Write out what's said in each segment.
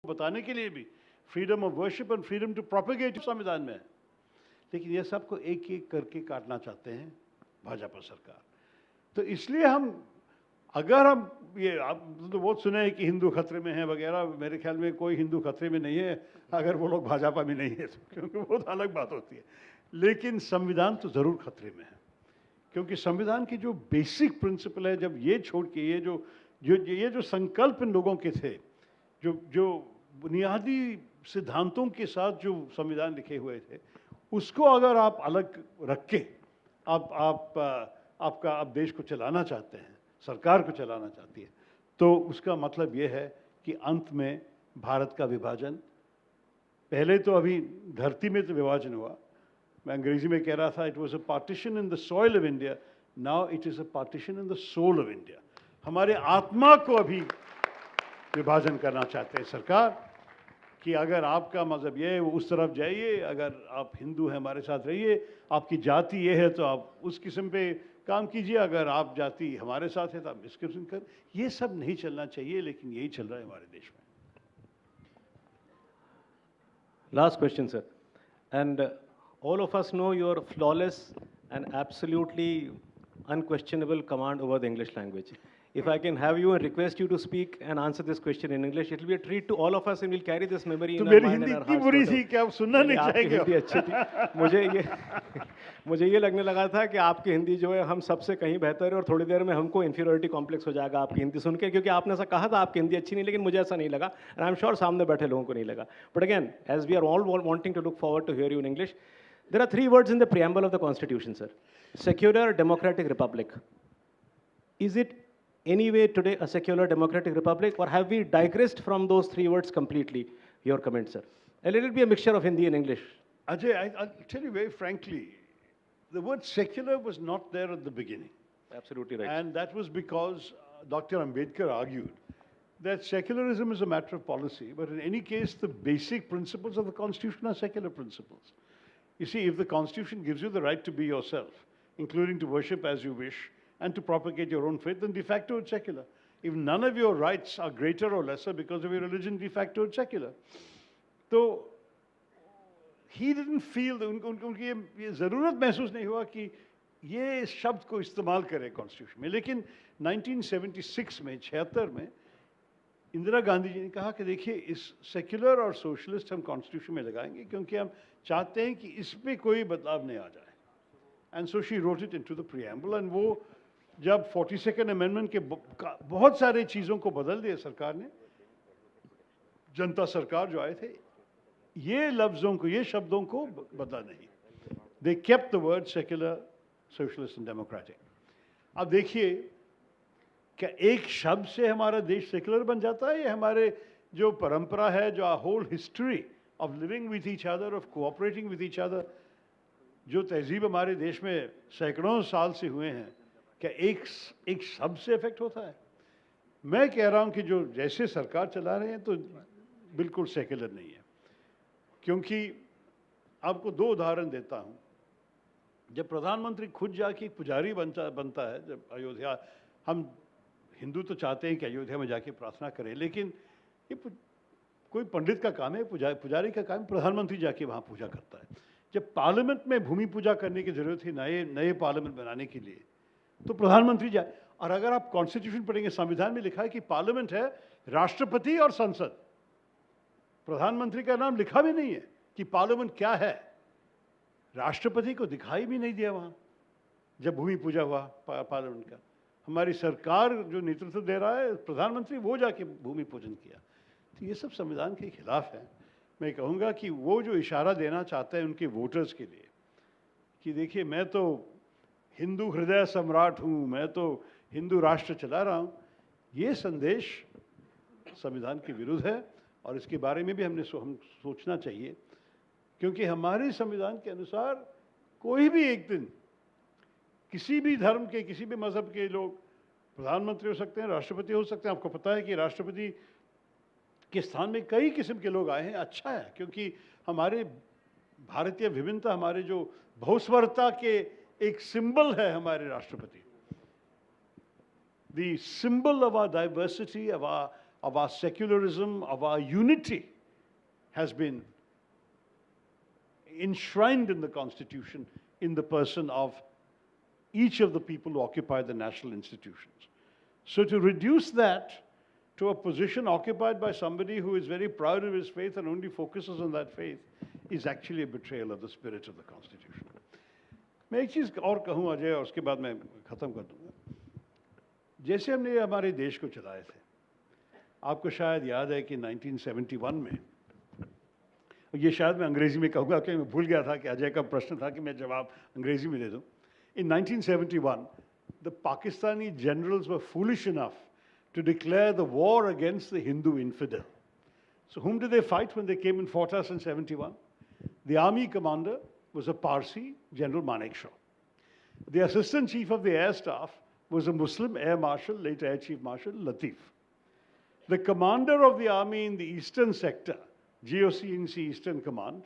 बताने के लिए भी freedom of worship and freedom to propagate संविधान में है। लेकिन ये सबको एक एक करके काटना चाहते हैं भाजपा सरकार। तो इसलिए अगर हम ये आप तो बहुत सुने हैं कि हिंदू खतरे में है वगैरह, मेरे ख्याल में कोई हिंदू खतरे में नहीं है अगर वो लोग भाजपा में नहीं है, क्योंकि वो तो अलग बात होती है। लेकिन संविधान तो ज़रूर खतरे में है, क्योंकि संविधान की जो बेसिक प्रिंसिपल है, जब ये छोड़ के ये जो संकल्प इन लोगों के थे, जो बुनियादी सिद्धांतों के साथ जो संविधान लिखे हुए थे, उसको अगर आप अलग रख के आप देश को चलाना चाहते हैं, सरकार को चलाना चाहती है, तो उसका मतलब ये है कि अंत में भारत का विभाजन, पहले तो अभी धरती में तो विभाजन हुआ, मैं अंग्रेजी में कह रहा था, it was a partition in the soil of India, now it is a partition in the soul of India. हमारे आत्मा को अभी विभाजन करना चाहते हैं सरकार, कि अगर आपका मज़हब ये है वो उस तरफ जाइए, अगर आप हिंदू हैं हमारे साथ रहिए, आपकी जाति ये है तो आप उस किस्म पे काम कीजिए, अगर आप जाति हमारे साथ है तो आप इस किस्म कर। ये सब नहीं चलना चाहिए, लेकिन यही चल रहा है हमारे देश में। Last question, sir. And all of us know your flawless and absolutely unquestionable command over the English language. If I can have you and request you to speak and answer this question in English, it will be a treat to all of us and we'll carry this memory in our mind and our hearts. तो मेरी हिंदी इतनी बुरी थी कि आप सुनना नहीं चाहेंगे। आपकी हिंदी अच्छी थी। मुझे ये लगने लगा था कि आपकी हिंदी जो है हम सबसे कहीं बेहतर है और थोड़ी देर में हमको इन्फीरियरिटी कॉम्प्लेक्स हो जाएगा आपकी हिंदी सुन के, क्योंकि आपने ऐसा कहा था आपकी हिंदी अच्छी नहीं, लेकिन मुझे ऐसा नहीं लगा, एंड आई एम श्योर सामने बैठे लोगों को नहीं लगा। But again, as we are all wanting to look forward to hear you in English, there are 3 words in the preamble of the Constitution, sir. Secular democratic republic. Is it anyway today a secular democratic republic, or have we digressed from those 3 words completely? Your comment, sir. A little bit a mixture of Hindi and English. Ajay, I'll tell you very frankly, the word secular was not there at the beginning. Absolutely right. And that was because Dr. Ambedkar argued that secularism is a matter of policy, but in any case, the basic principles of the Constitution are secular principles. You see, if the Constitution gives you the right to be yourself, including to worship as you wish, and to propagate your own faith, then de facto it's secular. If none of your rights are greater or lesser because of your religion, de facto it's secular. So, he didn't feel, उनकी ये ज़रूरत महसूस नहीं हुआ कि ये शब्द को इस्तेमाल करें कॉन्स्टिट्यूशन में। लेकिन 1976 में, 76 में, इंदिरा गांधी जी ने कहा कि देखिए, इस सेक्युलर और सोशलिस्ट हम कॉन्स्टिट्यूशन में लगाएंगे, क्योंकि हम चाहते हैं कि इसमें कोई बदलाव नहीं आ जाए। And so she wrote it into the preamble, and वो जब 42nd अमेंडमेंट के बहुत सारे चीज़ों को बदल दिया सरकार ने, जनता सरकार जो आए थे, ये लफ्ज़ों को, ये शब्दों को बदला नहीं। They kept the word secular, socialist and democratic. अब देखिए, क्या एक शब्द से हमारा देश सेक्युलर बन जाता है? ये हमारे जो परंपरा है, जो whole history of living with each other, of cooperating with each other, जो तहजीब हमारे देश में सैकड़ों साल से हुए हैं, क्या एक शब्द से इफेक्ट होता है? मैं कह रहा हूं कि जो जैसे सरकार चला रहे हैं तो बिल्कुल सेक्युलर नहीं है। क्योंकि आपको 2 उदाहरण देता हूं। जब प्रधानमंत्री खुद जाके पुजारी बनता है, जब अयोध्या, हम हिंदू तो चाहते हैं कि अयोध्या में जाके प्रार्थना करें, लेकिन ये कोई पंडित का काम है, पुजारी का काम, प्रधानमंत्री जाके वहाँ पूजा करता है। जब पार्लियामेंट में भूमि पूजा करने की जरूरत थी नए पार्लियामेंट बनाने के लिए, तो प्रधानमंत्री जाए। और अगर आप कॉन्स्टिट्यूशन पढ़ेंगे, संविधान में लिखा है कि पार्लियामेंट है राष्ट्रपति और संसद, प्रधानमंत्री का नाम लिखा भी नहीं है कि पार्लियामेंट क्या है। राष्ट्रपति को दिखाई भी नहीं दिया वहाँ जब भूमि पूजा हुआ पार्लियामेंट का। हमारी सरकार जो नेतृत्व दे रहा है प्रधानमंत्री, वो जाके भूमि पूजन किया। तो ये सब संविधान के खिलाफ है। मैं कहूँगा कि वो जो इशारा देना चाहते हैं उनके वोटर्स के लिए कि देखिए, मैं तो हिंदू हृदय सम्राट हूँ, मैं तो हिंदू राष्ट्र चला रहा हूँ, ये संदेश संविधान के विरुद्ध है। और इसके बारे में भी हम सोचना चाहिए, क्योंकि हमारे संविधान के अनुसार कोई भी एक दिन किसी भी धर्म के, किसी भी मज़हब के लोग प्रधानमंत्री हो सकते हैं, राष्ट्रपति हो सकते हैं। आपको पता है कि राष्ट्रपति के स्थान में कई किस्म के लोग आए हैं। अच्छा है, क्योंकि हमारे भारतीय विभिन्नता, हमारे जो बहुस्वरता के एक सिंबल है हमारे राष्ट्रपति। The symbol of our diversity, of our secularism, of our unity, has been enshrined in the Constitution in the person of each of the people who occupy the national institutions. So to reduce that to a position occupied by somebody who is very proud of his faith and only focuses on that faith is actually a betrayal of the spirit of the Constitution. मैं एक चीज़ और कहूँ अजय, और उसके बाद मैं ख़त्म कर दूँगा. जैसे हमने हमारे देश को चलाए थे, आपको शायद याद है कि 1971 में, ये शायद मैं अंग्रेजी में कहूँगा कि मैं भूल गया था कि अजय का प्रश्न था कि मैं जवाब अंग्रेजी में दे दूँ. In 1971, the Pakistani generals were foolish enough to declare the war against the Hindu infidel. So whom did they fight when they came and fought us in 71? The army commander was a Parsi, General Manekshaw. The assistant chief of the air staff was a Muslim air marshal, later Air Chief Marshal Latif. The commander of the army in the eastern sector, GOC Eastern Command,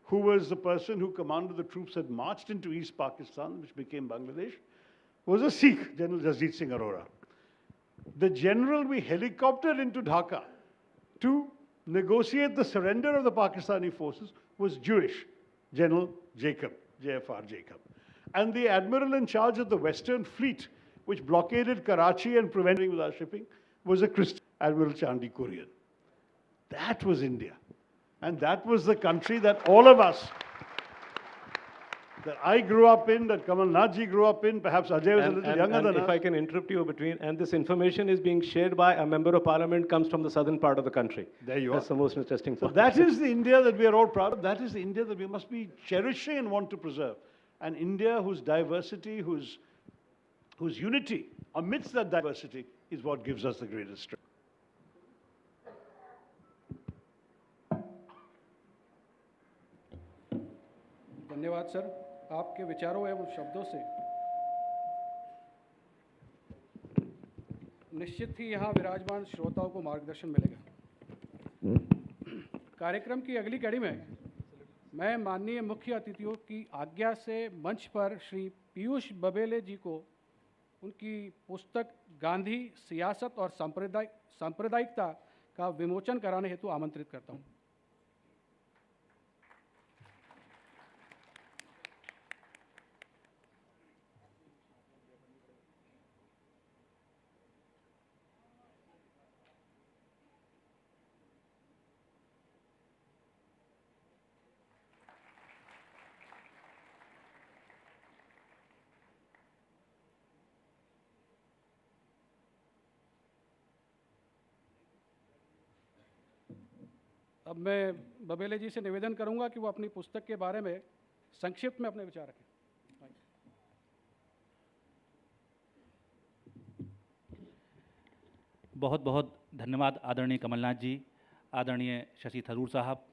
who was the person who commanded the troops that marched into East Pakistan, which became Bangladesh, was a Sikh, General Jasjit Singh Arora. The general we helicoptered into Dhaka to negotiate the surrender of the Pakistani forces was Jewish, General Jacob, JFR Jacob. And the admiral in charge of the Western Fleet, which blockaded Karachi and prevented with our shipping, was a Christian, Admiral Chandi Kurian. That was India. And that was the country that all of us, that I grew up in, that Kamal Nathji grew up in, perhaps Ajay was a little younger than us. If I can interrupt you between, and this information is being shared by a member of parliament, comes from the southern part of the country. There you are. That's the most interesting So part. that is the India that we are all proud of. That is the India that we must be cherishing and want to preserve. An India whose diversity, whose unity amidst that diversity is what gives us the greatest strength. धन्यवाद sir. आपके विचारों एवं शब्दों से निश्चित ही यहाँ विराजमान श्रोताओं को मार्गदर्शन मिलेगा. कार्यक्रम की अगली कड़ी में मैं माननीय मुख्य अतिथियों की आज्ञा से मंच पर श्री पीयूष बबेले जी को उनकी पुस्तक गांधी, सियासत और सांप्रदायिकता का विमोचन कराने हेतु आमंत्रित करता हूँ. अब मैं बबेले जी से निवेदन करूंगा कि वो अपनी पुस्तक के बारे में संक्षिप्त में अपने विचार रखें. बहुत बहुत धन्यवाद आदरणीय कमलनाथ जी, आदरणीय शशि थरूर साहब,